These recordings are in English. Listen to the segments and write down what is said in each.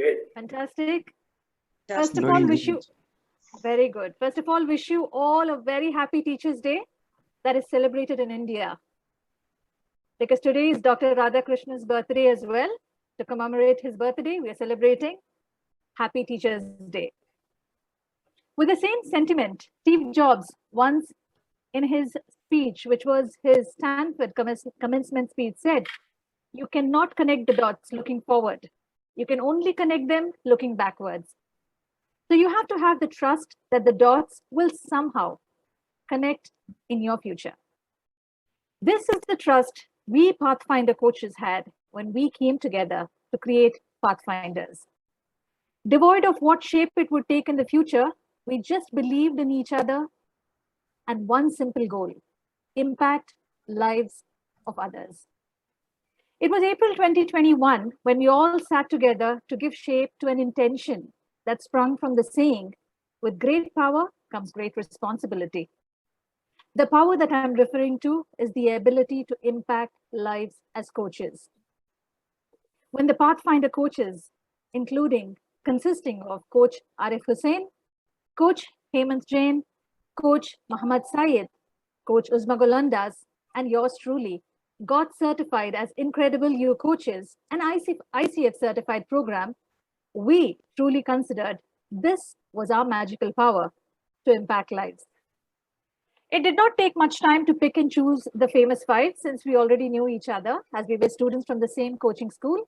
Good. Fantastic. That's First of Very all, good. wish you very good. First of all, wish you all a very happy Teachers' Day that is celebrated in India. Because today is Dr. Radhakrishna's birthday as well. To commemorate his birthday, we are celebrating Happy Teachers' Day. With the same sentiment, Steve Jobs once in his speech, which was his Stanford commencement speech, said, "You cannot connect the dots looking forward. You can only connect them looking backwards." So you have to have the trust that the dots will somehow connect in your future. This is the trust we Pathfinder coaches had when we came together to create Pathfinders. Devoid of what shape it would take in the future, we just believed in each other and one simple goal: impact lives of others. It was April 2021 when we all sat together to give shape to an intention that sprung from the saying, "With great power comes great responsibility." The power that I'm referring to is the ability to impact lives as coaches. When the Pathfinder coaches, consisting of Coach Arif Hussain, Coach Hemant Jain, Coach Muhammad Syed, Coach Uzma Golandas, and yours truly, got certified as Incredible You Coaches, an ICF certified program, we truly considered this was our magical power to impact lives. It did not take much time to pick and choose the famous five, since we already knew each other as we were students from the same coaching school.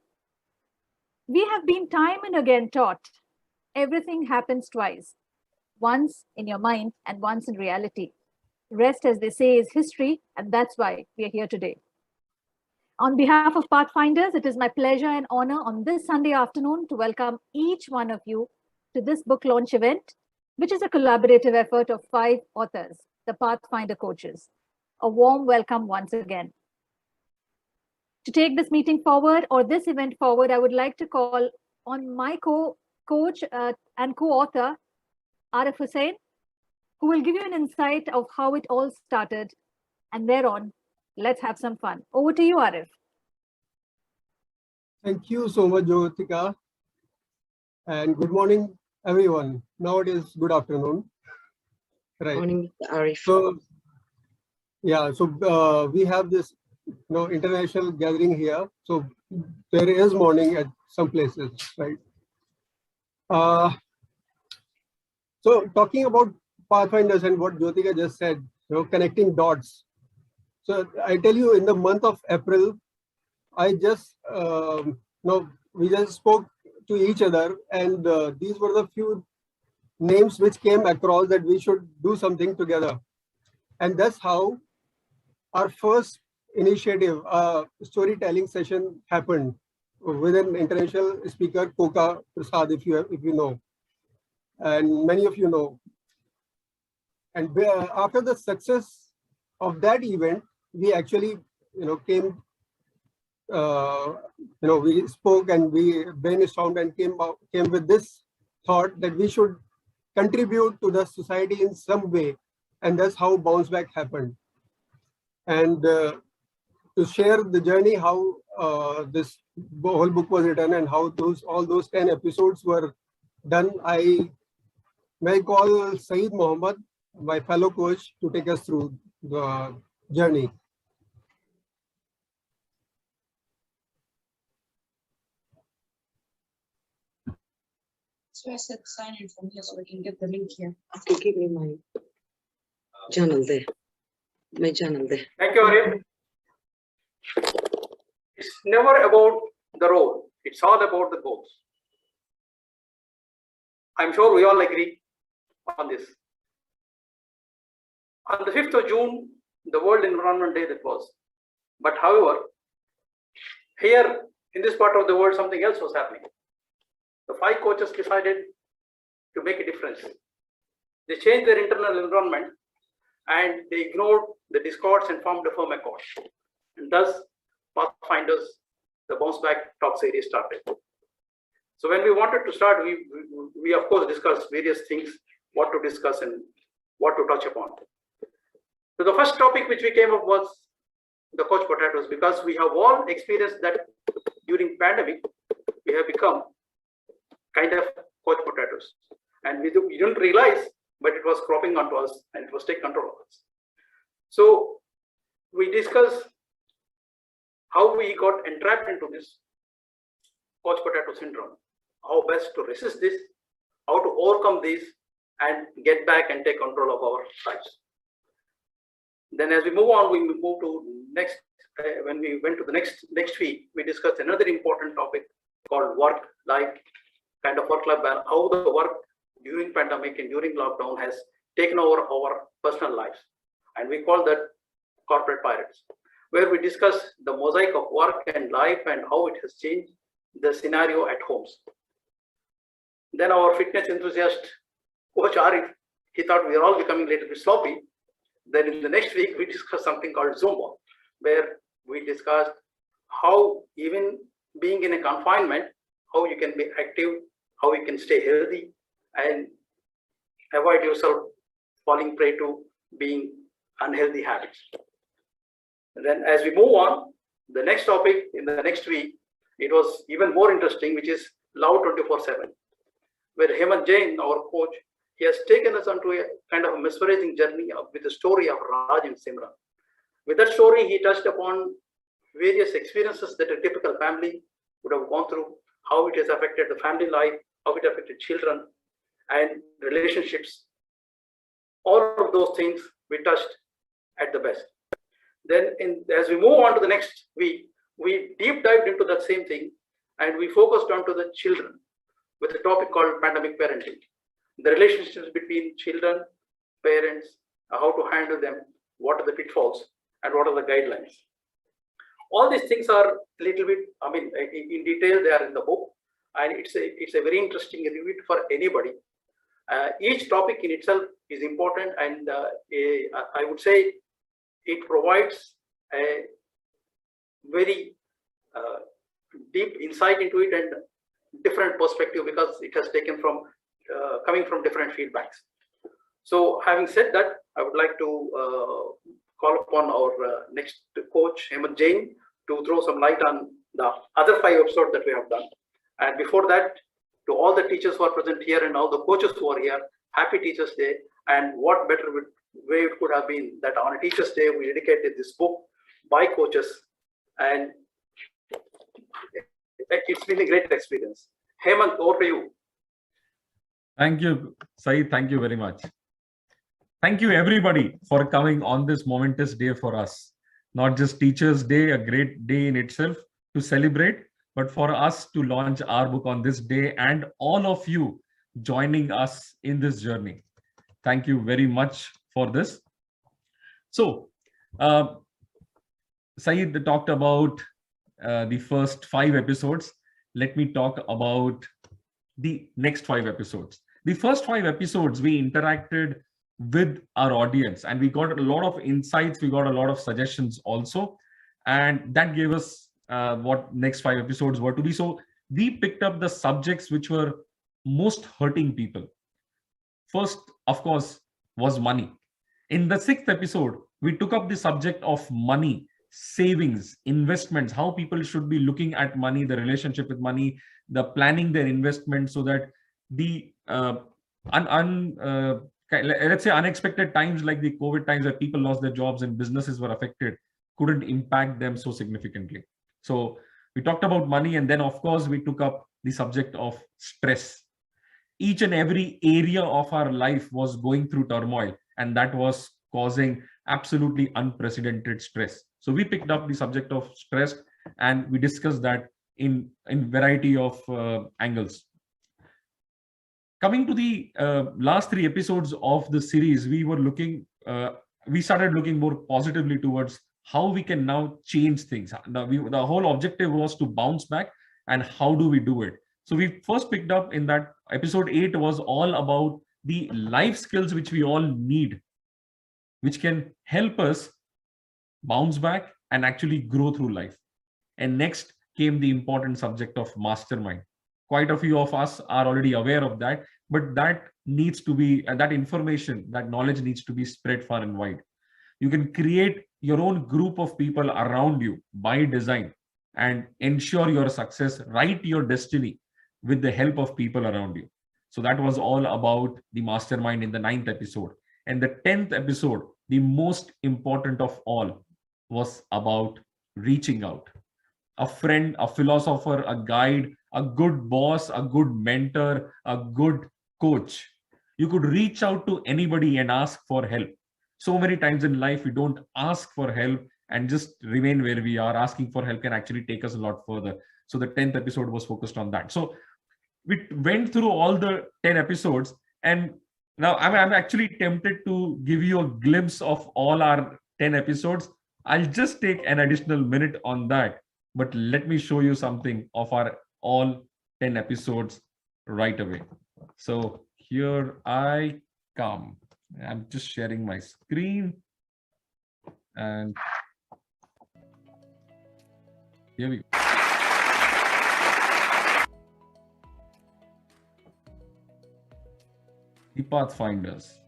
We have been time and again taught everything happens twice, once in your mind and once in reality. Rest, as they say, is history, and that's why we are here today. On behalf of Pathfinders, it is my pleasure and honor on this Sunday afternoon to welcome each one of you to this book launch event, which is a collaborative effort of 5 authors, the Pathfinder coaches. A warm welcome once again. To take this meeting forward, or this event forward, I would like to call on my coach and co-author, Arif Hussain, who will give you an insight of how it all started. And thereon, let's have some fun. Over to you, Arif. Thank you so much, Jyotika. And good morning, everyone. Now it is good afternoon. Right. morning, Arif. So, yeah, so we have this international gathering here. So there is morning at some places, right? So talking about Pathfinders and what Jyotika just said, connecting dots. So I tell you, in the month of April, I just, we just spoke to each other, and these were the few names which came across that we should do something together. And that's how our first initiative, storytelling session happened with an international speaker, Koka Prasad, if you know, and many of you know. And after the success of that event, we actually, came, we spoke and we brainstormed and came with this thought that we should contribute to the society in some way, and that's how Bounce Back happened. And to share the journey, how this whole book was written and how all those 10 episodes were done, I may call Saeed Mohammed, my fellow coach, to take us through the journey. So I said sign in from here so I can get the link here. Okay, give me my journal there. My journal there. Thank you, Arif. It's never about the role. It's all about the goals. I'm sure we all agree on this. On the 5th of June, the World Environment Day that was. But however, here in this part of the world, something else was happening. The 5 coaches decided to make a difference. They changed their internal environment and they ignored the discords and formed a firm accord. And thus, Pathfinders, the Bounce Back talk series started. So when we wanted to start, we of course discussed various things, what to discuss and what to touch upon. So the first topic which we came up was the coach potatoes, because we have all experienced that during pandemic, we have become kind of coach potatoes. And we didn't realize, but it was cropping onto us and it was taking control of us. So we discussed how we got entrapped into this coach potato syndrome, how best to resist this, how to overcome this and get back and take control of our lives. Then as we move on, we move to next, when we went to the next week, we discussed another important topic called work-life, kind of work-life balance, how the work during pandemic and during lockdown has taken over our personal lives. And we call that corporate pirates, where we discuss the mosaic of work and life and how it has changed the scenario at homes. Then our fitness enthusiast, Coach Arif, he thought we are all becoming a little bit sloppy. Then in the next week, we discussed something called Zumba, where we discussed how even being in a confinement, how you can be active, how you can stay healthy and avoid yourself falling prey to being unhealthy habits. And then as we move on, the next topic in the next week, it was even more interesting, which is Love 24/7, where Hemant Jain, our coach, he has taken us onto a kind of a mesmerizing journey with the story of Raj and Simran. With that story, he touched upon various experiences that a typical family would have gone through, how it has affected the family life, how it affected children and relationships. All of those things we touched at the best. Then as we move on to the next week, we deep dived into that same thing and we focused onto the children with a topic called pandemic parenting. The relationships between children, parents, how to handle them, what are the pitfalls, and what are the guidelines. All these things are a little bit, I mean, in detail, they are in the book, and it's a very interesting read for anybody. Each topic in itself is important, and I would say it provides a very deep insight into it and different perspective because it has taken from coming from different feedbacks. So having said that, I would like to call upon our next coach, Hemant Jain, to throw some light on the other 5 episodes that we have done. And before that, to all the teachers who are present here and all the coaches who are here, happy Teachers Day. And what better way it could have been that on a Teachers Day, we dedicated this book by coaches. And it's been a great experience. Hemant, over to you. Thank you, Saeed. Thank you very much. Thank you, everybody, for coming on this momentous day for us. Not just Teachers' Day, a great day in itself to celebrate, but for us to launch our book on this day and all of you joining us in this journey. Thank you very much for this. So, Saeed talked about the first 5 episodes. Let me talk about the next 5 episodes. The first 5 episodes, we interacted with our audience and we got a lot of insights. We got a lot of suggestions also. And that gave us what next 5 episodes were to be. So we picked up the subjects which were most hurting people. First, of course, was money. In the 6th episode, we took up the subject of money, savings, investments, how people should be looking at money, the relationship with money, the planning their investment so that the let's say unexpected times like the COVID times that people lost their jobs and businesses were affected couldn't impact them so significantly. So we talked about money, and then of course we took up the subject of stress. Each and every area of our life was going through turmoil, and that was causing absolutely unprecedented stress. So we picked up the subject of stress and we discussed that in variety of angles. Coming to the last 3 episodes of the series, we started looking more positively towards how we can now change things. The whole objective was to bounce back, and how do we do it? So we first picked up in that episode 8 was all about the life skills which we all need, which can help us bounce back and actually grow through life. And next came the important subject of mastermind. Quite a few of us are already aware of that, but that needs to be, that information, that knowledge needs to be spread far and wide. You can create your own group of people around you by design and ensure your success, write your destiny. with the help of people around you. So that was all about the mastermind in the 9th episode. And the 10th episode, the most important of all, was about reaching out. A friend, a philosopher, a guide, a good boss, a good mentor, a good coach. You could reach out to anybody and ask for help. So many times in life, we don't ask for help and just remain where we are. Asking for help can actually take us a lot further. So the 10th episode was focused on that. So we went through all the 10 episodes, and now I'm actually tempted to give you a glimpse of all our 10 episodes. I'll just take an additional minute on that, but let me show you something of our all 10 episodes right away. So here I come. I'm just sharing my screen, and here we go. The Pathfinders.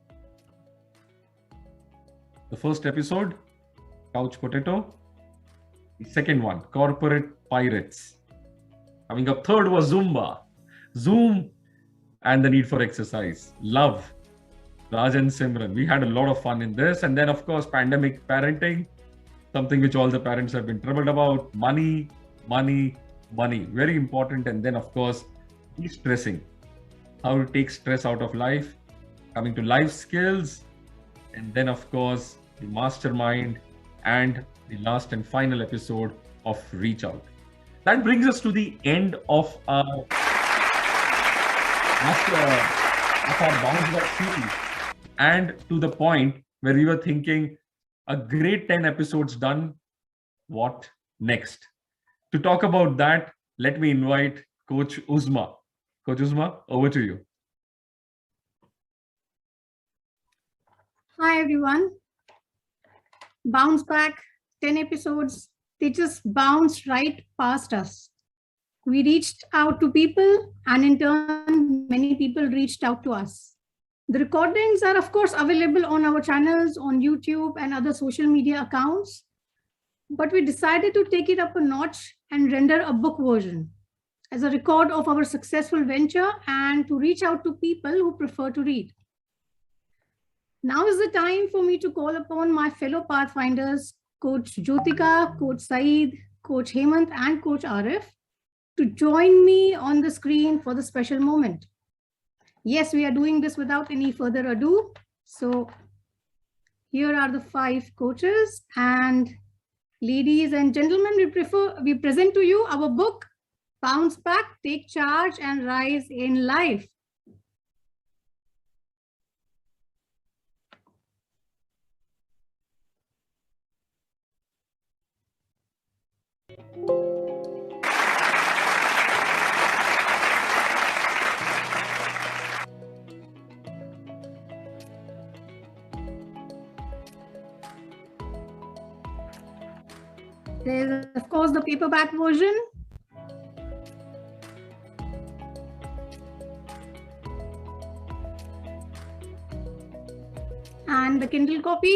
The first episode, Couch Potato. The second one, Corporate Pirates. Coming up, third was Zumba, Zoom, and the need for exercise. Love, Raj and Simran. We had a lot of fun in this. And then, of course, pandemic parenting, something which all the parents have been troubled about. Money, money, money. Very important. And then, of course, de-stressing. How to take stress out of life, coming to life skills, and then of course the mastermind and the last and final episode of Reach Out. That brings us to the end of our Bounce Back series, and to the point where we were thinking a great 10 episodes done, what next? To talk about that, let me invite Coach Uzma. Coach Uzma, over to you. Hi, everyone. Bounce back, 10 episodes. They just bounced right past us. We reached out to people, and in turn, many people reached out to us. The recordings are, of course, available on our channels, on YouTube and other social media accounts. But we decided to take it up a notch and render a book version as a record of our successful venture and to reach out to people who prefer to read. Now is the time for me to call upon my fellow Pathfinders, Coach Jyotika, Coach Saeed, Coach Hemant, and Coach Arif, to join me on the screen for the special moment. Yes, we are doing this without any further ado. So here are the 5 coaches, and ladies and gentlemen, we present to you our book, Bounce Back, Take Charge, and Rise in Life. There's, of course, the paperback version. And the Kindle copy.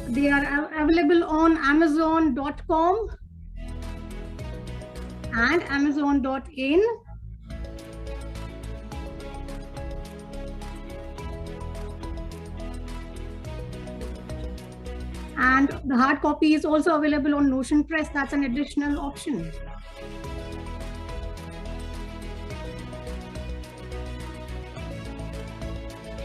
They are available on Amazon.com and Amazon.in. And the hard copy is also available on Notion Press. That's an additional option.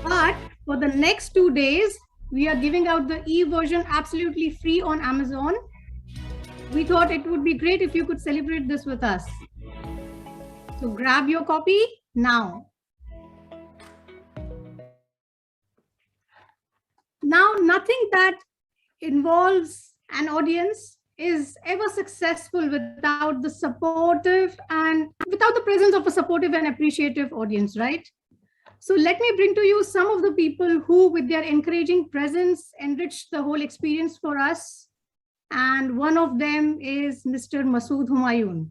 But for the next 2 days, we are giving out the e-version absolutely free on Amazon. We thought it would be great if you could celebrate this with us. So grab your copy now. Now, nothing that involves an audience is ever successful without the supportive and without the presence of a supportive and appreciative audience, right? So let me bring to you some of the people who, with their encouraging presence, enriched the whole experience for us. And one of them is Mr. Masood Humayun.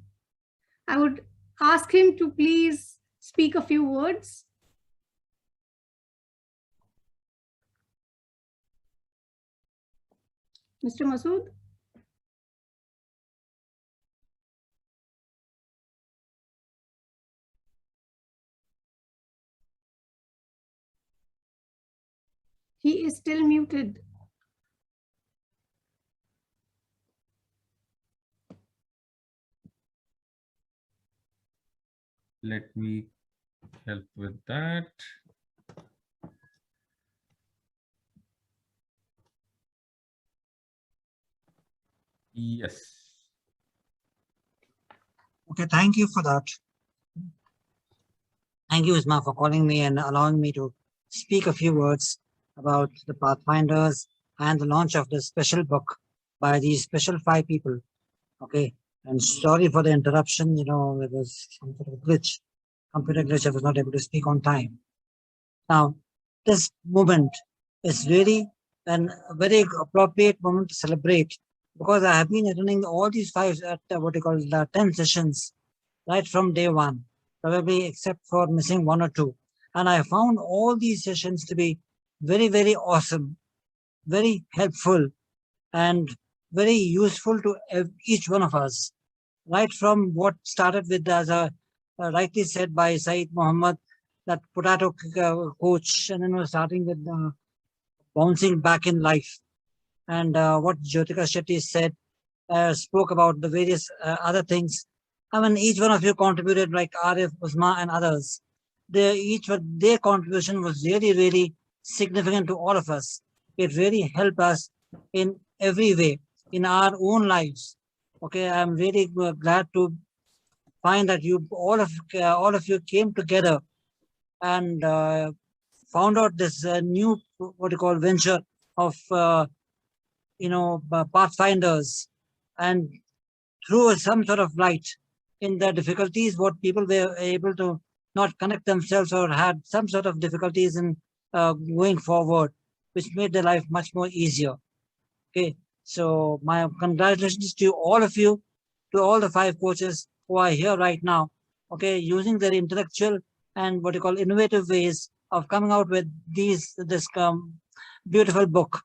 I would ask him to please speak a few words. Mr. Masood? He is still muted. Let me help with that. Yes. Okay, thank you for that. Thank you, Isma, for calling me and allowing me to speak a few words about the Pathfinders and the launch of this special book by these special 5 people. Okay, and sorry for the interruption. You know, there was some sort of glitch, computer glitch. I was not able to speak on time. Now, this moment is really a very appropriate moment to celebrate, because I have been attending all these 5, what you call 10 sessions, right from day one, probably except for missing 1 or 2. And I found all these sessions to be very, very awesome, very helpful, and very useful to each one of us. Right from what started with, as rightly said by Saeed Muhammad, that potato coach, and then we're starting with bouncing back in life. And what Jyotika Shetty said, spoke about the various other things. I mean, each one of you contributed, like Arif, Usma, and others. Their contribution was really, really significant to all of us. It really helped us in every way in our own lives. Okay, I'm really glad to find that all of you came together and found out this new, what you call, venture of Pathfinders, and threw some sort of light in the difficulties what people were able to not connect themselves or had some sort of difficulties in going forward, which made their life much more easier. Okay, so my congratulations to all of you, to all the 5 coaches who are here right now, okay, using their intellectual and what you call innovative ways of coming out with this beautiful book.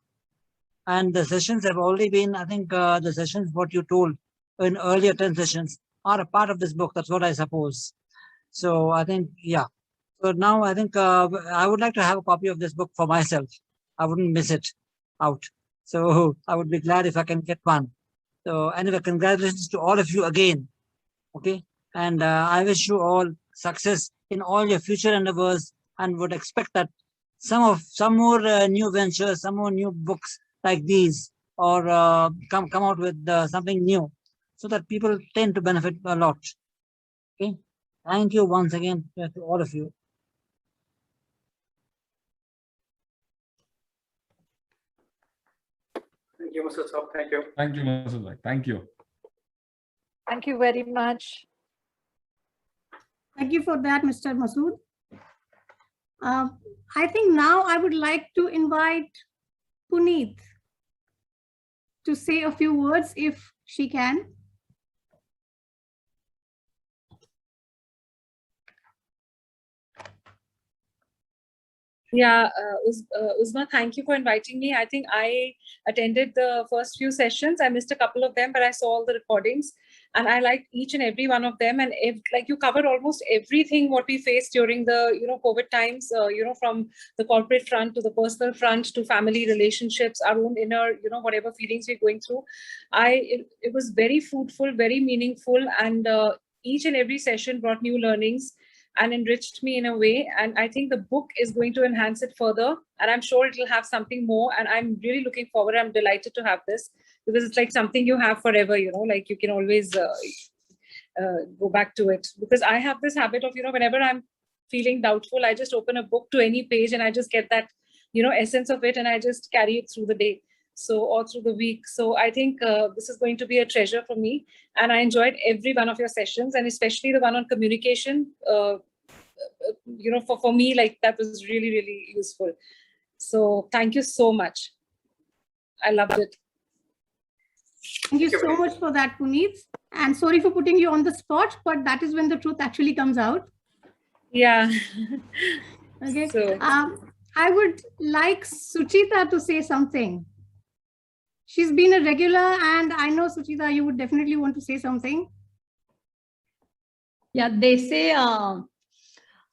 And the sessions have already been, I think the sessions what you told in earlier 10 sessions are a part of this book. That's what I suppose. So I think, yeah. So now I think I would like to have a copy of this book for myself. I wouldn't miss it out. So I would be glad if I can get one. So anyway, congratulations to all of you again. Okay. And I wish you all success in all your future endeavors, and would expect that some more new ventures, some more new books like these, or come out with something new, so that people tend to benefit a lot. Okay. Thank you once again to all of you. Thank you, Mr. Saab. Thank you. Thank you, Masood bhai. Thank you. Thank you very much. Thank you for that, Mr. Masood. I think now I would like to invite Puneet to say a few words if she can. Yeah, Uzma, thank you for inviting me. I think I attended the first few sessions. I missed a couple of them, but I saw all the recordings, and I liked each and every one of them. And like you covered almost everything what we faced during the COVID times. From the corporate front to the personal front to family relationships, our own inner whatever feelings we're going through. It was very fruitful, very meaningful, and each and every session brought new learnings and enriched me in a way. And I think the book is going to enhance it further. And I'm sure it'll have something more. And I'm really looking forward. I'm delighted to have this, because it's like something you have forever, like you can always go back to it. Because I have this habit of, whenever I'm feeling doubtful, I just open a book to any page and I just get that, essence of it, and I just carry it through the day. So, or through the week. So I think this is going to be a treasure for me. And I enjoyed every one of your sessions, and especially the one on communication. For me, like that was really, really useful. So thank you so much. I loved it. Thank you so much for that, Puneet. And sorry for putting you on the spot, but that is when the truth actually comes out. Yeah. Okay. So I would like Suchita to say something. She's been a regular, and I know, Suchita, you would definitely want to say something. Yeah, they say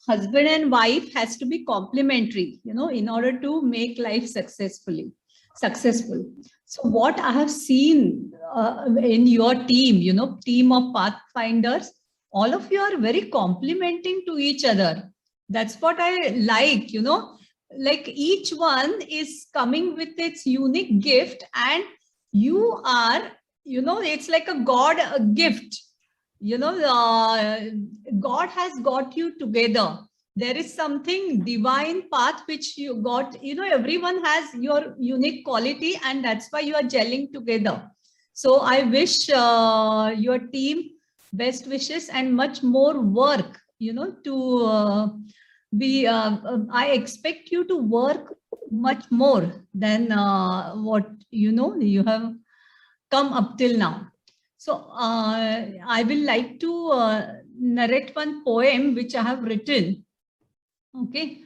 husband and wife has to be complementary, in order to make life successful. So what I have seen in your team, team of pathfinders, all of you are very complementing to each other. That's what I like, like each one is coming with its unique gift, and you are, it's like a God gift. God has got you together. There is something divine path which you got, everyone has your unique quality, and that's why you are gelling together. So I wish your team best wishes and much more work, to be, I expect you to work much more than what, you have come up till now. So I will like to narrate one poem which I have written. Okay.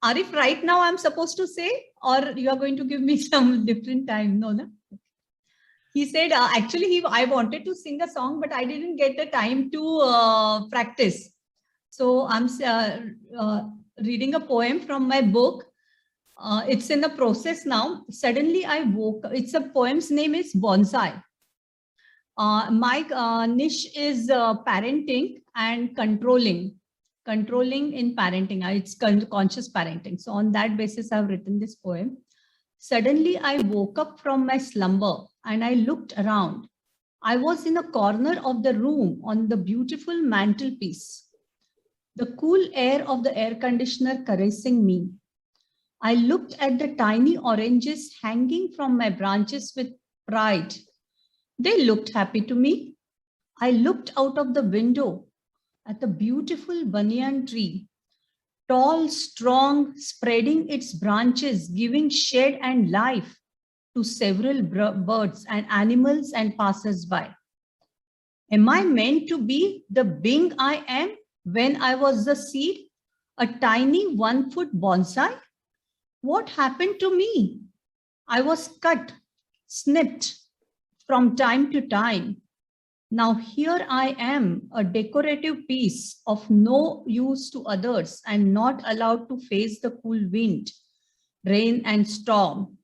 Arif, right now I'm supposed to say, or you are going to give me some different time? No, no. He said, actually, I wanted to sing a song, but I didn't get the time to practice. So I'm reading a poem from my book. It's in the process now. Suddenly I woke up. It's a poem's name is Bonsai. My niche is parenting and controlling in parenting. It's conscious parenting. So on that basis, I've written this poem. Suddenly I woke up from my slumber and I looked around. I was in a corner of the room on the beautiful mantelpiece. The cool air of the air conditioner caressing me. I looked at the tiny oranges hanging from my branches with pride. They looked happy to me. I looked out of the window at the beautiful banyan tree, tall, strong, spreading its branches, giving shade and life to several birds and animals and passers-by. Am I meant to be the being I am when I was the seed, a tiny 1-foot bonsai? What happened to me? I was cut, snipped from time to time. Now here I am, a decorative piece of no use to others and not allowed to face the cool wind, rain and storm.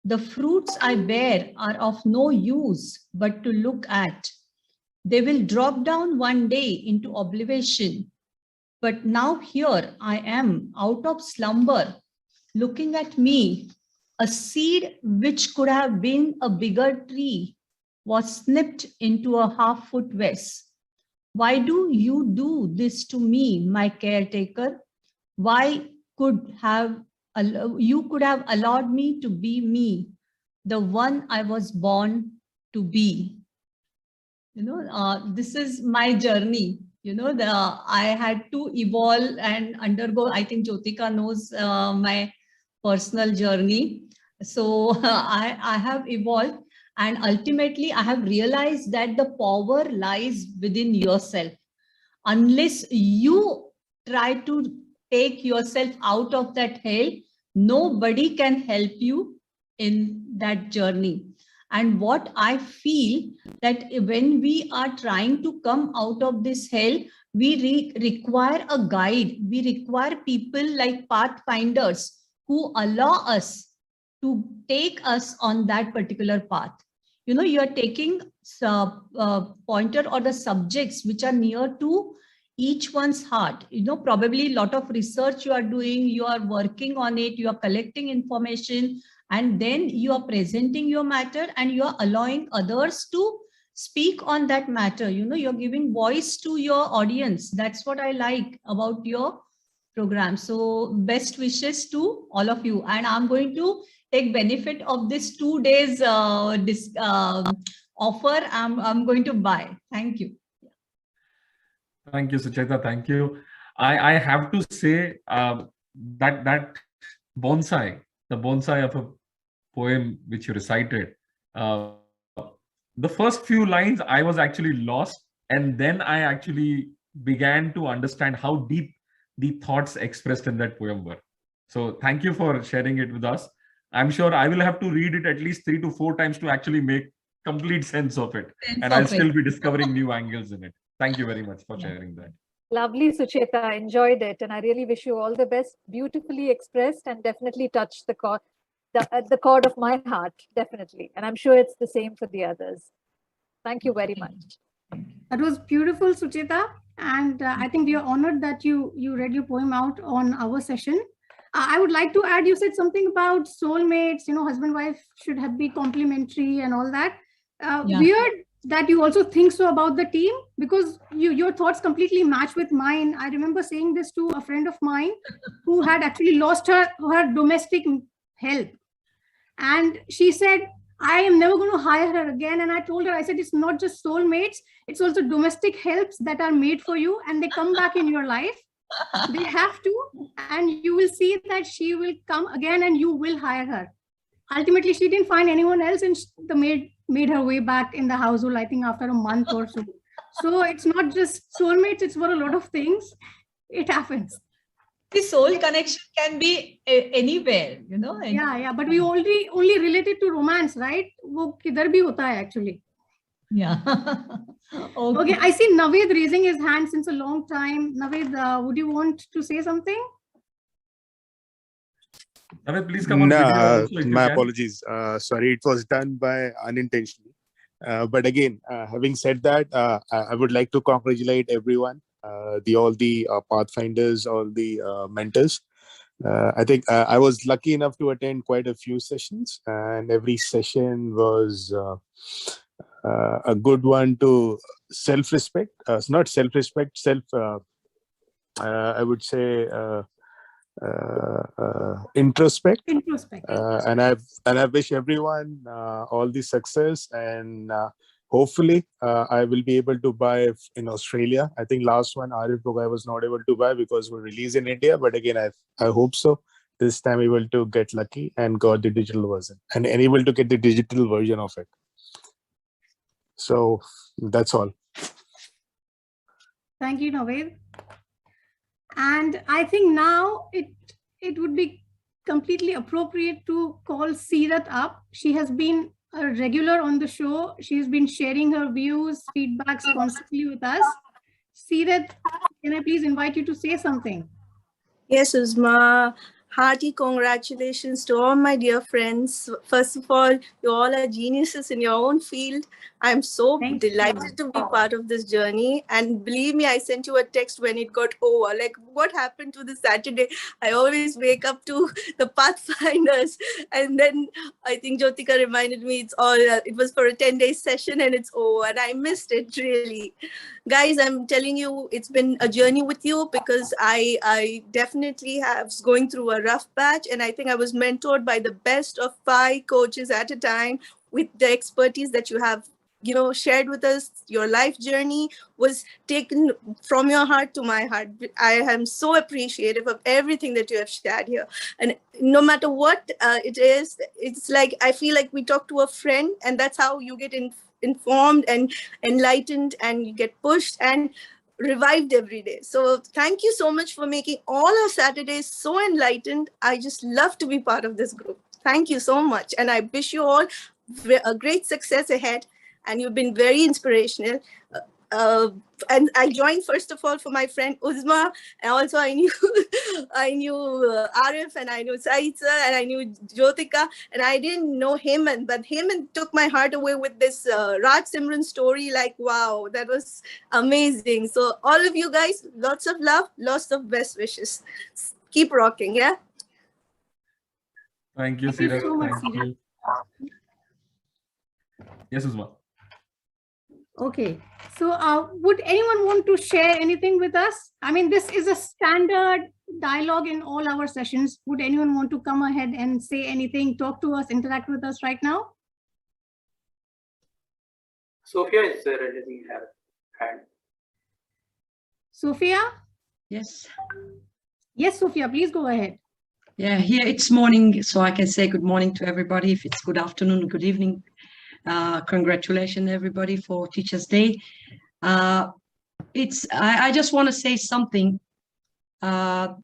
The fruits I bear are of no use but to look at. They will drop down one day into oblivion. But now here I am, out of slumber, looking at me, a seed which could have been a bigger tree was snipped into a 1/2-foot vase. Why do you do this to me, my caretaker? Why you could have allowed me to be me, the one I was born to be? This is my journey. I had to evolve and undergo. I think Jyotika knows my personal journey. So I have evolved, and ultimately I have realized that the power lies within yourself. Unless you try to take yourself out of that hell, nobody can help you in that journey. And what I feel that when we are trying to come out of this hell, we require a guide. We require people like pathfinders who allow us to take us on that particular path. You are taking pointer or the subjects which are near to each one's heart. Probably a lot of research you are doing, you are working on it, you are collecting information, and then you are presenting your matter and you are allowing others to speak on that matter. You're giving voice to your audience. That's what I like about your program. So best wishes to all of you. And I'm going to take benefit of this 2 days offer. I'm going to buy. Thank you. Thank you, Sucheta. Thank you. I have to say that bonsai, the bonsai of a poem which you recited, the first few lines I was actually lost, and then I actually began to understand how deep the thoughts expressed in that poem were. So thank you for sharing it with us. I'm sure I will have to read it at least 3 to 4 times to actually make complete sense of it. And I'll still be discovering new angles in it. Thank you very much for sharing that. Lovely, Sucheta. Enjoyed it. And I really wish you all the best. Beautifully expressed and definitely touched the chord, the chord of my heart, definitely. And I'm sure it's the same for the others. Thank you very much. That was beautiful, Sucheta. And I think we are honored that you read your poem out on our session. I would like to add, you said something about soulmates, husband, wife should be complementary and all that. Yeah. Weird that you also think so about the team, because your thoughts completely match with mine. I remember saying this to a friend of mine who had actually lost her domestic help. And she said, I am never going to hire her again. And I told her, I said, it's not just soulmates, it's also domestic helps that are made for you and they come back in your life. They have to, and you will see that she will come again and you will hire her. Ultimately, she didn't find anyone else, and the maid made her way back in the household, I think after a month or so. So it's not just soulmates, it's for a lot of things. It happens. The soul connection can be anywhere, Yeah, but we only related to romance, right? वो किधर भी होता है actually. Yeah. Okay, I see Naveed raising his hand since a long time. Naveed, would you want to say something? Naveed, please come on video also if you my can. apologies. Sorry, it was done by unintentionally. But again, having said that, I would like to congratulate everyone, all the pathfinders, all the mentors. I think I was lucky enough to attend quite a few sessions, and every session was a good one to self-respect. Not self-respect, I would say introspect. And I wish everyone all the success, and hopefully I will be able to buy in Australia. I think last one Arif book I was not able to buy because we released in India, but again I hope so this time able to get lucky and got the digital version and able to get the digital version of it. So that's all. Thank you, Naveed. And I think now it would be completely appropriate to call Seerat up. She has been a regular on the show. She has been sharing her views, feedbacks constantly with us. Seerat, can I please invite you to say something? Yes, Uzma. Hearty congratulations to all my dear friends. First of all, you all are geniuses in your own field. I'm so delighted to be part of this journey. And believe me, I sent you a text when it got over. Like, what happened to the Saturday? I always wake up to the Pathfinders. And then I think Jyotika reminded me it was for a 10-day session and it's over. And I missed it, really. Guys, I'm telling you, it's been a journey with you, because I definitely have going through a rough patch, and I think I was mentored by the best of 5 coaches at a time with the expertise that you have, shared with us. Your life journey was taken from your heart to my heart. I am so appreciative of everything that you have shared here. And no matter what it is, it's like, I feel like we talk to a friend, and that's how you get informed and enlightened, and you get pushed and revived every day. So thank you so much for making all our Saturdays so enlightened. I just love to be part of this group. Thank you so much. And I wish you all a great success ahead. And you've been very inspirational. And I joined first of all for my friend Uzma, and also I knew Arif, and I knew Said sir, and I knew Jyotika, and I didn't know Heyman, but Heyman took my heart away with this Raj Simran story. Like, wow, that was amazing. So all of you guys, lots of love, lots of best wishes. Keep rocking, yeah. Thank you, Thank you Seerat. so much, Thank you. Yes, Uzma. Okay, so would anyone want to share anything with us? I mean, this is a standard dialogue in all our sessions. Would anyone want to come ahead and say anything, talk to us, interact with us right now? Sophia is raising her hand. Sophia? Yes. Yes, Sophia, please go ahead. Yeah, here it's morning, so I can say good morning to everybody. If it's good afternoon, good evening. Congratulations, everybody, for Teachers' Day. I just want to say something. I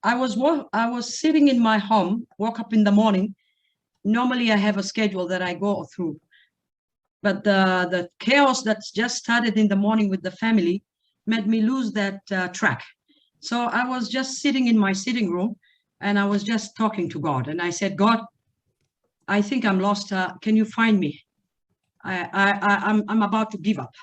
was sitting in my home, woke up in the morning. Normally, I have a schedule that I go through, but the chaos that's just started in the morning with the family made me lose that track. So I was just sitting in my sitting room and I was just talking to God. And I said, God, I think I'm lost. Can you find me? I'm about to give up,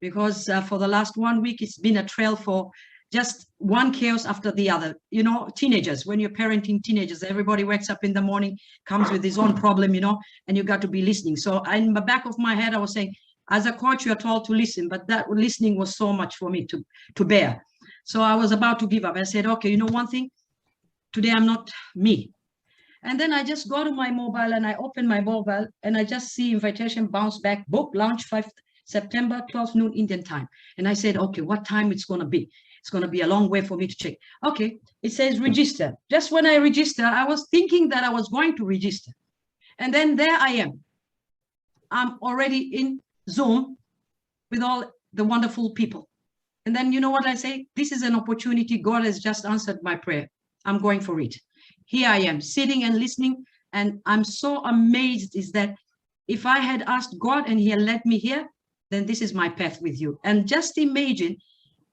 because for the last 1 week, it's been a trail for just one chaos after the other. You know, teenagers, when you're parenting teenagers, everybody wakes up in the morning, comes with his own problem, you know, and you got to be listening. So in the back of my head, I was saying, as a coach, you're told to listen, but that listening was so much for me to bear. So I was about to give up. I said, okay, you know one thing, today I'm not me. And then I just go to my mobile and I open my mobile and I just see invitation bounce back, book launch 5 September, 12 noon Indian time. And I said, okay, what time it's going to be? It's going to be a long way for me to check. Okay, it says register. Just when I register, I was thinking that I was going to register. And then there I am. I'm already in Zoom with all the wonderful people. And then you know what I say? This is an opportunity. God has just answered my prayer. I'm going for it. Here I am sitting and listening. And I'm so amazed is that if I had asked God and he had led me here, then this is my path with you. And just imagine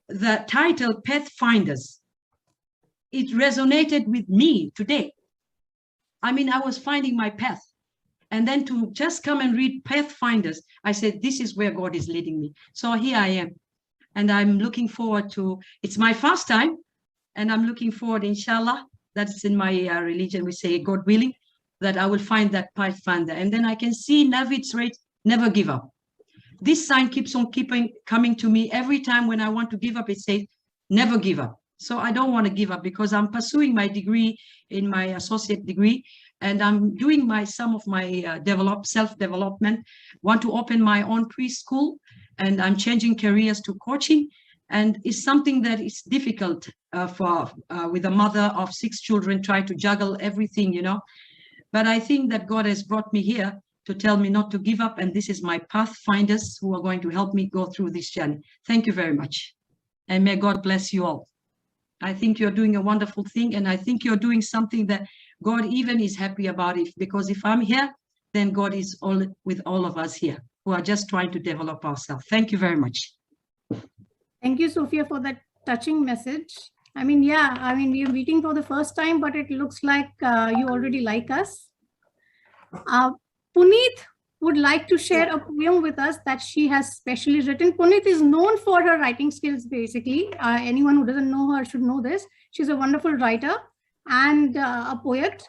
the title Pathfinders. It resonated with me today. I mean, I was finding my path. And then to just come and read Pathfinders, I said, this is where God is leading me. So here I am. And I'm looking forward to, it's my first time. And I'm looking forward, inshallah, that's in my religion, we say, God willing, that I will find that Pathfinder. And then I can see Navid's rate, never give up. This sign keeps on coming to me every time when I want to give up, it says, never give up. So I don't want to give up because I'm pursuing my degree in my associate degree, and I'm doing some of my self-development, want to open my own preschool, and I'm changing careers to coaching. And it's something that is difficult with a mother of 6 children, try to juggle everything, you know. But I think that God has brought me here to tell me not to give up. And this is my pathfinders who are going to help me go through this journey. Thank you very much. And may God bless you all. I think you're doing a wonderful thing. And I think you're doing something that God even is happy about it. Because if I'm here, then God is with all of us here who are just trying to develop ourselves. Thank you very much. Thank you, Sophia, for that touching message. I mean, yeah, I mean, we're meeting for the first time, but it looks like you already like us. Puneet would like to share a poem with us that she has specially written. Puneet is known for her writing skills, basically. Anyone who doesn't know her should know this. She's a wonderful writer and a poet.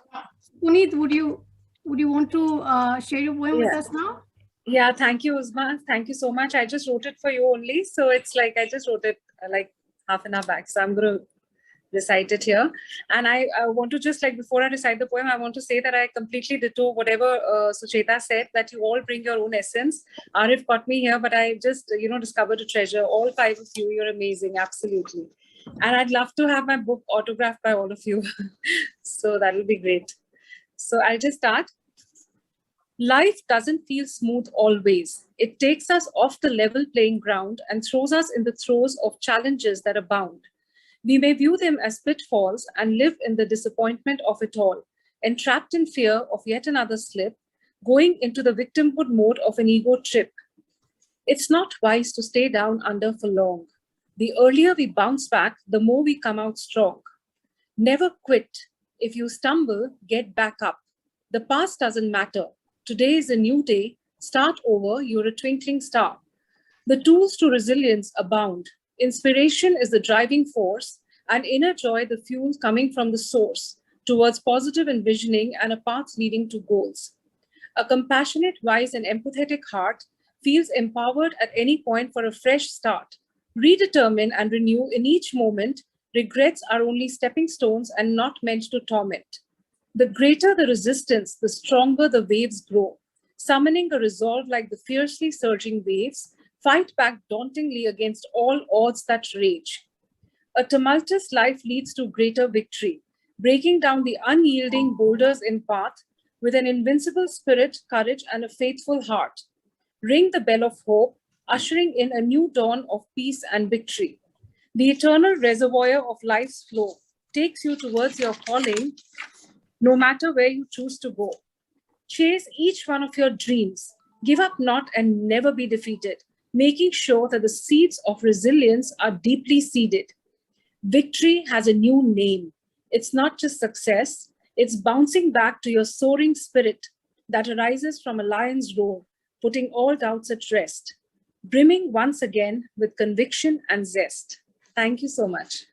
Puneet, would you want to share your poem with us now? Yeah, thank you, Uzma. Thank you so much. I just wrote it for you only. So it's like, I just wrote it like half an hour back. So I'm going to recite it here. And I want to just like, before I recite the poem, I want to say that I completely ditto whatever Sucheta said, that you all bring your own essence. Arif got me here, but I just, discovered a treasure. All 5 of you, you're amazing. Absolutely. And I'd love to have my book autographed by all of you. So that'll be great. So I'll just start. Life doesn't feel smooth always. It takes us off the level playing ground and throws us in the throes of challenges that abound. We may view them as pitfalls and live in the disappointment of it all, entrapped in fear of yet another slip, going into the victimhood mode of an ego trip. It's not wise to stay down under for long. The earlier we bounce back, the more we come out strong. Never quit. If you stumble, get back up. The past doesn't matter. Today is a new day. Start over. You're a twinkling star. The tools to resilience abound. Inspiration is the driving force, and inner joy the fuel coming from the source towards positive envisioning and a path leading to goals. A compassionate, wise, and empathetic heart feels empowered at any point for a fresh start. Redetermine and renew in each moment. Regrets are only stepping stones and not meant to torment. The greater the resistance, the stronger the waves grow. Summoning a resolve like the fiercely surging waves, fight back dauntingly against all odds that rage. A tumultuous life leads to greater victory, breaking down the unyielding boulders in path with an invincible spirit, courage, and a faithful heart. Ring the bell of hope, ushering in a new dawn of peace and victory. The eternal reservoir of life's flow takes you towards your calling, no matter where you choose to go. Chase each one of your dreams. Give up not and never be defeated. making sure that the seeds of resilience are deeply seeded. Victory has a new name. It's not just success, it's bouncing back to your soaring spirit that arises from a lion's roar, putting all doubts at rest, brimming once again with conviction and zest. Thank you so much.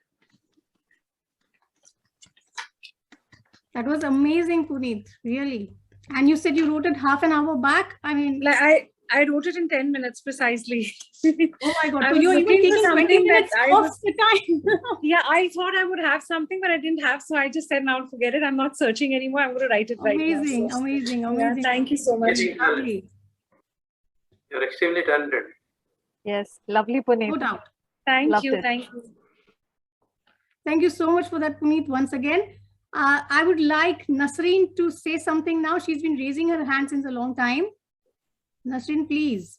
That was amazing, Puneet, really. And you said you wrote it half an hour back? I mean, like I wrote it in 10 minutes precisely. Oh my God. I So was you're even looking for taking 20 something that minutes I off was- the time. Yeah, I thought I would have something, but I didn't have. So I just said, now forget it. I'm not searching anymore. I'm going to write it right now. Amazing, So, amazing, yeah, amazing. thank you so much. Amazing talent. Lovely. You're extremely talented. Yes, lovely, Puneet. No doubt. Thank Loved you. it. Thank you. Thank you so much for that, Puneet, once again. I would like Nasreen to say something now. She's been raising her hand since a long time. Nasreen, please.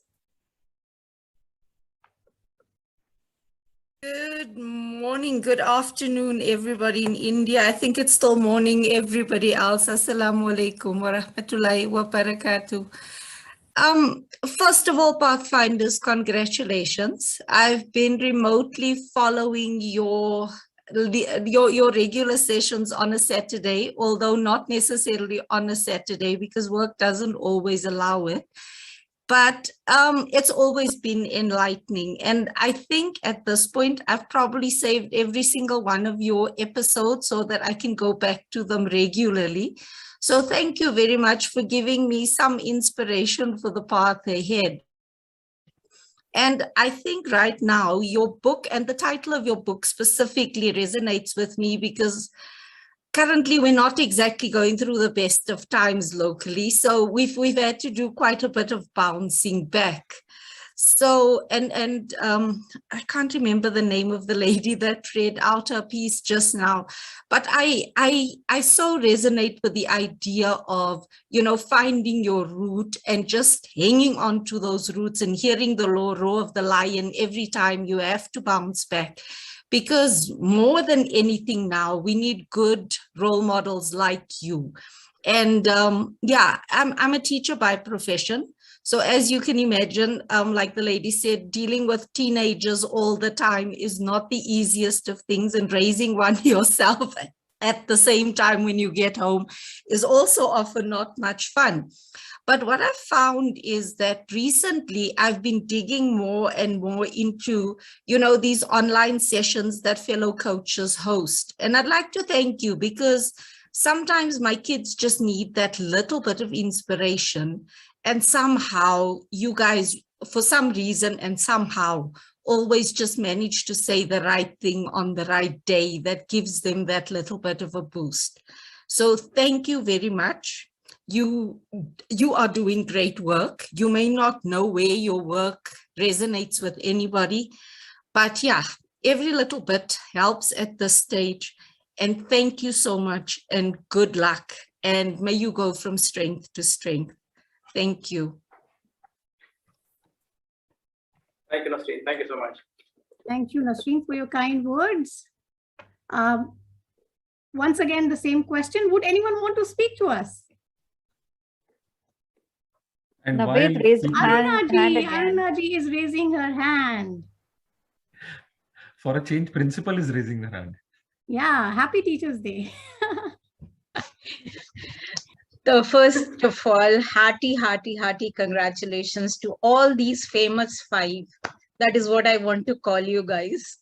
Good morning, good afternoon, everybody in India. I think it's still morning, everybody else. Assalamu alaikum wa rahmatullahi wa barakatuh. First of all, Pathfinders, congratulations. I've been remotely following your regular sessions on a Saturday, although not necessarily on a Saturday because work doesn't always allow it. But it's always been enlightening. And I think at this point, I've probably saved every single one of your episodes so that I can go back to them regularly. So thank you very much for giving me some inspiration for the path ahead. And I think right now your book and the title of your book specifically resonates with me because currently we're not exactly going through the best of times locally. So we've had to do quite a bit of bouncing back. So, and I can't remember the name of the lady that read out her piece just now, but I so resonate with the idea of, you know, finding your root and just hanging on to those roots and hearing the roar of the lion every time you have to bounce back. Because more than anything now, we need good role models like you. And yeah, I'm a teacher by profession. So as you can imagine, like the lady said, dealing with teenagers all the time is not the easiest of things, and raising one yourself at the same time when you get home is also often not much fun. But what I've found is that recently I've been digging more and more into, you know, these online sessions that fellow coaches host. And I'd like to thank you because sometimes my kids just need that little bit of inspiration. And somehow you guys, for some reason and somehow, always just manage to say the right thing on the right day that gives them that little bit of a boost. So thank you very much. You are doing great work. You may not know where your work resonates with anybody, but yeah, every little bit helps at this stage. And thank you so much and good luck. And may you go from strength to strength. Thank you. Thank you, Nasreen. Thank you so much. Thank you, Nasreen, for your kind words. Once again, the same question. Would anyone want to speak to us? And Naved while raised people- hand again. Arunaji is raising her hand. for a change, principal is raising their hand. Yeah, happy Teachers Day. So first of all, hearty congratulations to all these famous 5. That is what I want to call you guys.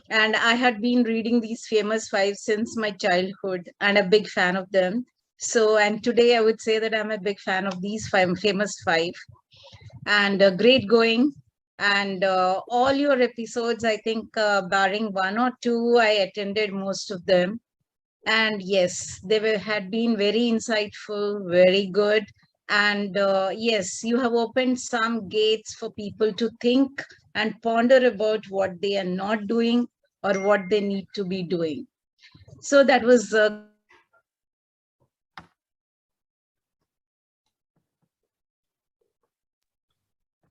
And I had been reading these famous 5 since my childhood and a big fan of them. So, and today I would say that I'm a big fan of these 5 famous 5. And great going. And all your episodes, I think barring 1 or 2, I attended most of them. And yes, they had been very insightful, very good. And yes, you have opened some gates for people to think and ponder about what they are not doing or what they need to be doing. So that was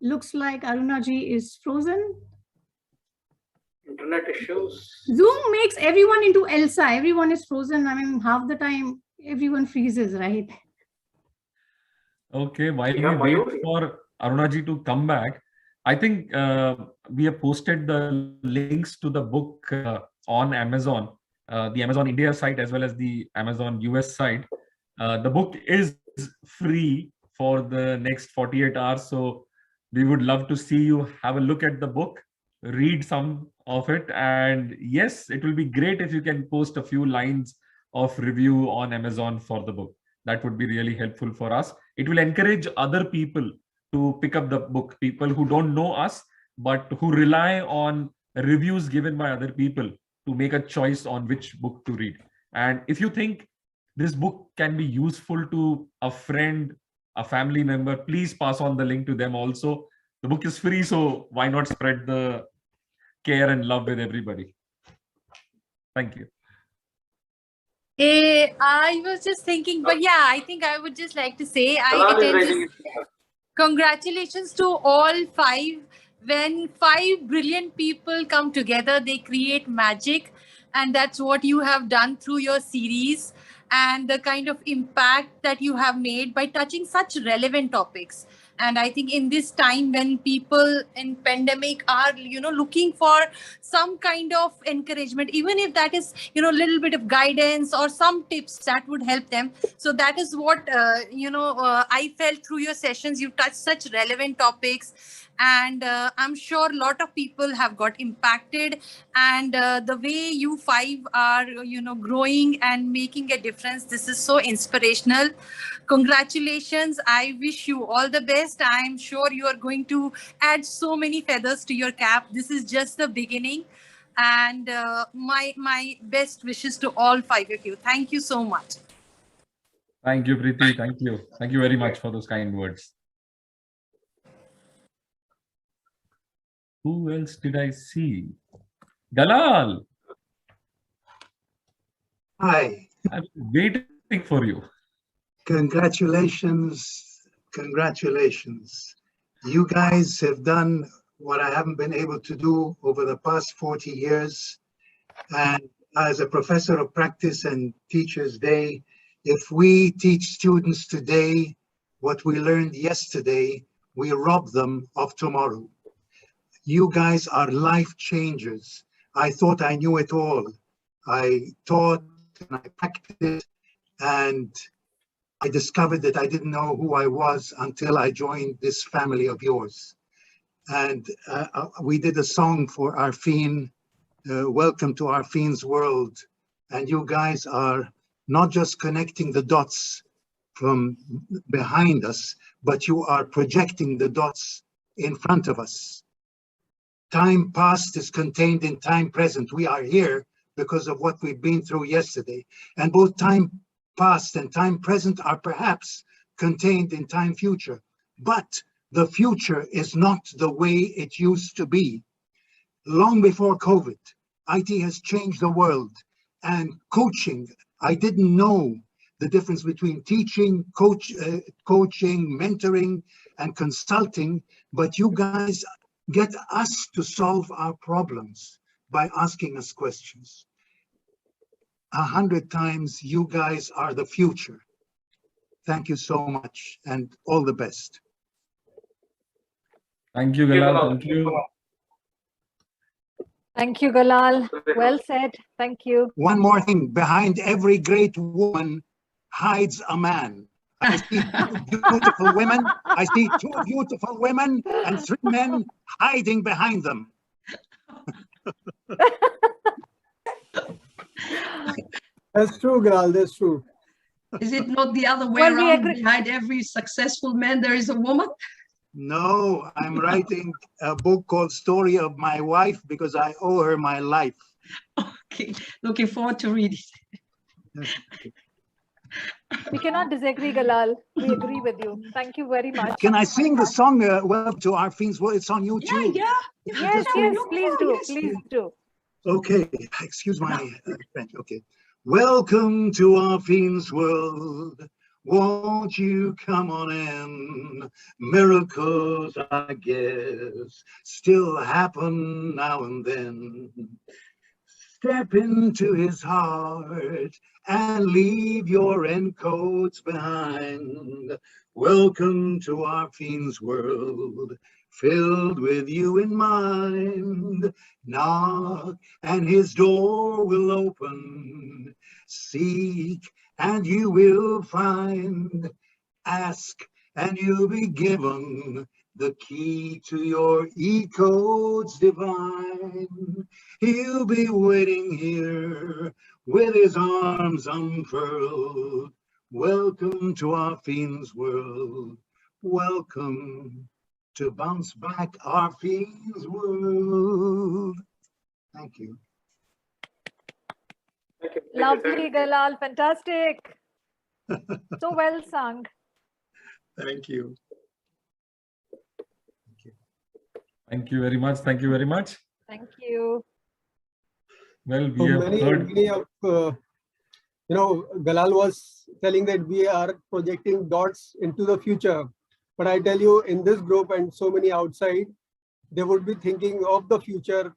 Looks like Arunaji is frozen. Internet issues. Zoom makes everyone into Elsa. Everyone is frozen. I mean, half the time, everyone freezes, right? Okay, while Yeah, we wait for Arunaji to come back, I think we have posted the links to the book on Amazon, the Amazon India site as well as the Amazon US site. The book is free for the next 48 hours. So we would love to see you have a look at the book, read some of it. And yes, it will be great if you can post a few lines of review on Amazon for the book. That would be really helpful for us. It will encourage other people to pick up the book, people who don't know us, but who rely on reviews given by other people to make a choice on which book to read. And if you think this book can be useful to a friend, a family member, please pass on the link to them also. The book is free, so why not spread the care and love with everybody? Thank you. I was just thinking, but yeah, I think I would just like to say I attended. Congratulations to all five. When five brilliant people come together, they create magic. And that's what you have done through your series and the kind of impact that you have made by touching such relevant topics. And I think in this time when people in pandemic are, looking for some kind of encouragement, even if that is, a little bit of guidance or some tips that would help them. So that is what, I felt through your sessions. You touched such relevant topics. And I'm sure a lot of people have got impacted. And the way you five are, growing and making a difference, this is so inspirational. Congratulations. I wish you all the best. I'm sure you are going to add so many feathers to your cap. This is just the beginning. And my best wishes to all five of you. Thank you so much. Thank you, Preeti. Thank you. Thank you very much for those kind words. Who else did I see? Dalal. Hi. I'm waiting for you. Congratulations. Congratulations. You guys have done what I haven't been able to do over the past 40 years. And as a professor of practice and Teachers Day, if we teach students today what we learned yesterday, we rob them of tomorrow. You guys are life changers. I thought I knew it all. I taught and I practiced, and I discovered that I didn't know who I was until I joined this family of yours. And we did a song for Arfeen, Welcome to Arfeen's World. And you guys are not just connecting the dots from behind us, but you are projecting the dots in front of us. Time past is contained in time present. We are here because of what we've been through yesterday. And both time past and time present are perhaps contained in time future. But the future is not the way it used to be. Long before COVID, IT has changed the world. And coaching, I didn't know the difference between teaching, coaching, mentoring, and consulting, but you guys get us to solve our problems by asking us questions. 100 times, you guys are the future. Thank you so much, and all the best. Thank you, Galal. Thank you. Thank you, Galal. Well said. Thank you. One more thing, behind every great woman hides a man. I see two beautiful women. I see two beautiful women and three men hiding behind them. That's true, Galal. That's true. Is it not the other way Well, we around? agree. Behind every successful man, there is a woman? No, I'm writing a book called Story of My Wife because I owe her my life. Okay, looking forward to reading. We cannot disagree, Galal. We agree with you. Thank you very much. Can I sing the song Welcome to Arfeen's World? It's on YouTube. Yeah. Yes, please do. Please do. Okay, excuse my French. Okay. Welcome to Arfeen's World. Won't you come on in? Miracles, I guess, still happen now and then. Step into his heart and leave your encodes behind. Welcome to Arfeen's World. filled with you in mind. Knock and his door will open. Seek and you will find. Ask and you'll be given the key to your E-codes divine. He'll be waiting here with his arms unfurled. Welcome to our fiend's world. Welcome to bounce back our fiend's world. Thank you. Lovely, Galal. Fantastic. So well sung. Thank you. Thank you very much. Thank you very much. Thank you. Well, So we have heard. many of, Galal was telling that we are projecting dots into the future. But I tell you, in this group and so many outside, they would be thinking of the future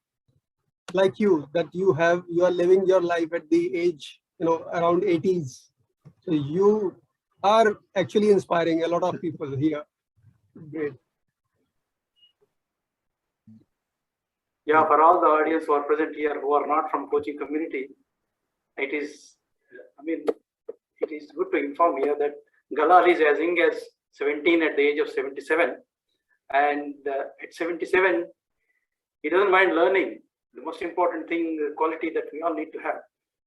like you, that you are living your life at the age, around 80s. So you are actually inspiring a lot of people here. Great. Yeah, for all the audience who are present here who are not from coaching community, it is good to inform here that Galal is as young as 17 at the age of 77. And at 77, he doesn't mind learning. The most important thing, the quality that we all need to have.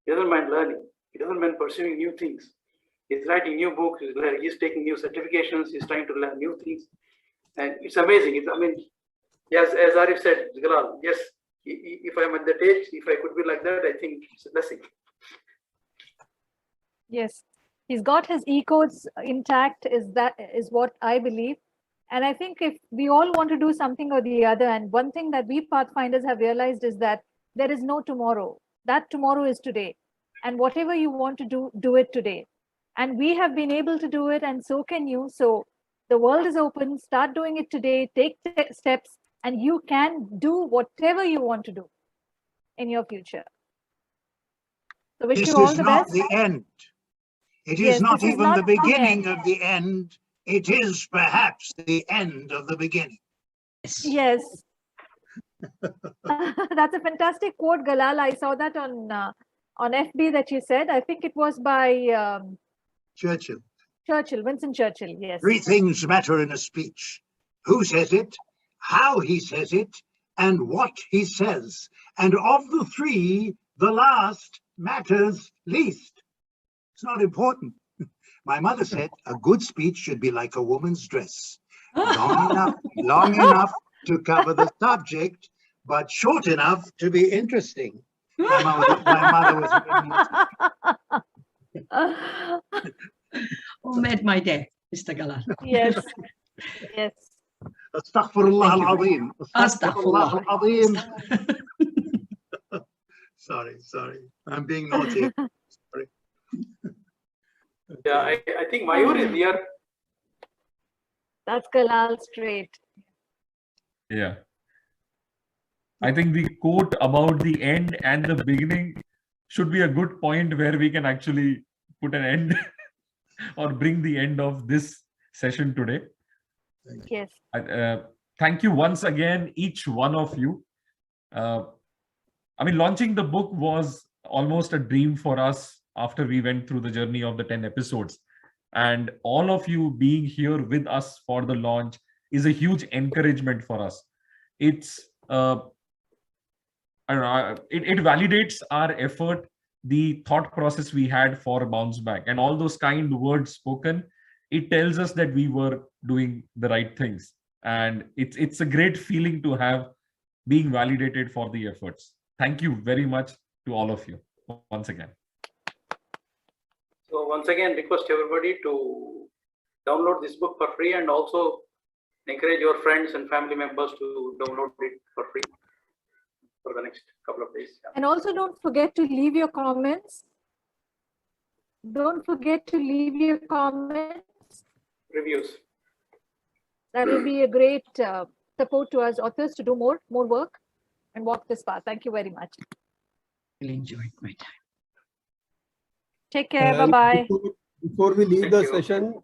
He doesn't mind learning. He doesn't mind pursuing new things. He's writing new books. He's taking new certifications. He's trying to learn new things. And it's amazing. Yes, as Arif said, Galal, yes, if I'm at that age, if I could be like that, I think it's a blessing. Yes, he's got his E-codes intact, is what I believe. And I think if we all want to do something or the other, and one thing that we Pathfinders have realized is that there is no tomorrow. That tomorrow is today. And whatever you want to do it today. And we have been able to do it, and so can you. So the world is open. Start doing it today. Take steps, and you can do whatever you want to do in your future. So wish This you all is the not best. the end. It Yes, is not this is even not the the beginning end. of the end. It is perhaps the end of the beginning. Yes. That's a fantastic quote, Galal. I saw that on FB that you said. I think it was by Churchill. Winston Churchill, yes. Three things matter in a speech: who says it, how he says it, and what he says. And of the three, the last matters least. It's not important. My mother said a good speech should be like a woman's dress. Long enough to cover the subject, but short enough to be interesting. My mother was Oh, met my day, Mr. Galal. Yes. Yes. Astaghfirullah al-azim. Astaghfirullah al-azim. Sorry. I'm being naughty. Sorry. Yeah, I think Mayur is here. That's Galal straight. Yeah. I think the quote about the end and the beginning should be a good point where we can actually put an end or bring the end of this session today. Yes. Thank you once again, each one of you. Launching the book was almost a dream for us after we went through the journey of the 10 episodes. And all of you being here with us for the launch is a huge encouragement for us. It's it validates our effort, the thought process we had for Bounce Back, and all those kind words spoken. It tells us that we were doing the right things, and it's a great feeling to have being validated for the efforts. Thank you very much to all of you once again. So once again, request everybody to download this book for free, and also encourage your friends and family members to download it for free for the next couple of days. Yeah. And also don't forget to leave your comments. Don't forget to leave your comments. Reviews. That will be a great support to us authors to do more work and walk this path. Thank you very much. Really enjoyed my time. Take care. Bye-bye. Before we leave the session,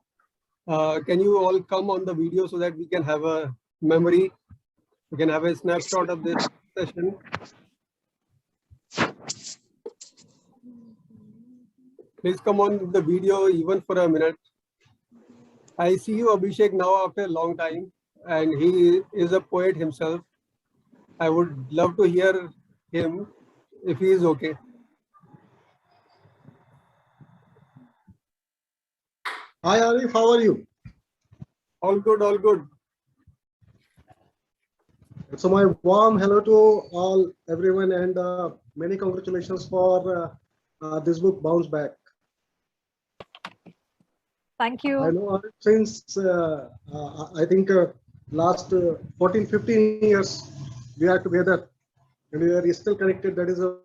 can you all come on the video so that we can have a memory. You can have a snapshot of this session. Please come on the video even for a minute. I see you, Abhishek, now after a long time, and he is a poet himself. I would love to hear him if he is okay. Hi Arif, how are you? All good, all good. So my warm hello to all everyone, and many congratulations for this book Bounce Back. Thank you. I know Arif since I think last 14-15 years we are together and we are still connected. That is the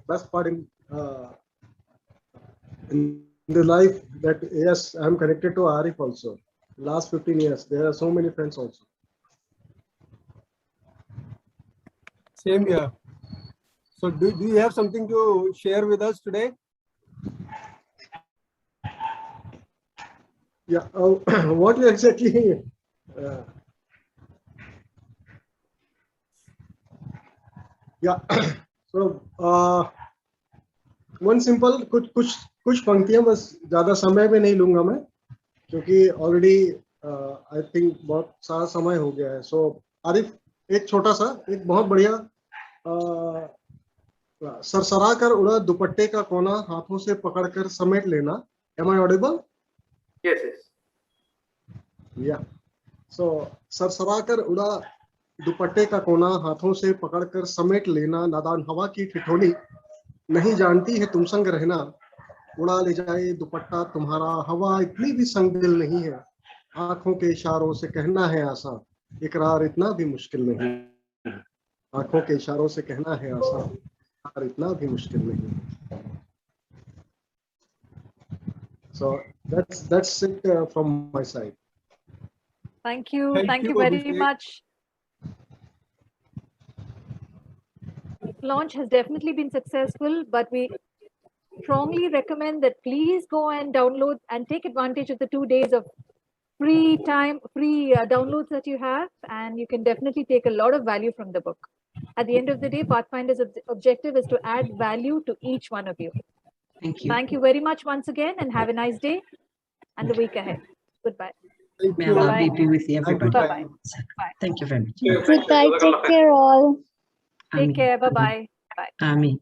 best part in the life, that yes, I am connected to Arif also. Last 15 years, there are so many friends also. Same here. So do you have something to share with us today? Yeah, what exactly? Yeah, so one simple कुछ पंक्तियां, बस ज्यादा समय भी नहीं लूंगा मैं, क्योंकि ऑलरेडी आई थिंक बहुत सारा समय हो गया है. सो आरिफ, एक छोटा सा, एक बहुत बढ़िया, सरसरा कर उड़ा दुपट्टे का कोना, हाथों से पकड़कर समेट लेना. Am I audible? Yes, yes. Yeah. So Sarsara कर उड़ा दुपट्टे का कोना, हाथों से पकड़कर समेट लेना. नादान हवा की ठिठोली नहीं जानती है तुम संग रहना. उड़ा ले जाए दुपट्टा तुम्हारा, हवा इतनी भी संग दिल नहीं है. आंखों के इशारों से कहना है आसान, इकरार इतना भी मुश्किल नहीं. आंखों के इशारों से कहना है आसान, इकरार इतना भी मुश्किल नहीं. So that's it from my side. Thank you. Thank you very Abhishek. much. Launch has definitely been successful, but we strongly recommend that please go and download and take advantage of the 2 days of free downloads that you have, and you can definitely take a lot of value from the book. At the end of the day, Pathfinder's objective is to add value to each one of you. Thank you. Thank you very much once again, and have a nice day and the week ahead. Goodbye. May Allah be with you, everybody. Bye-bye. Bye. Thank you very much. Good night. Take care all. Take care. Bye-bye. Bye. Ameen.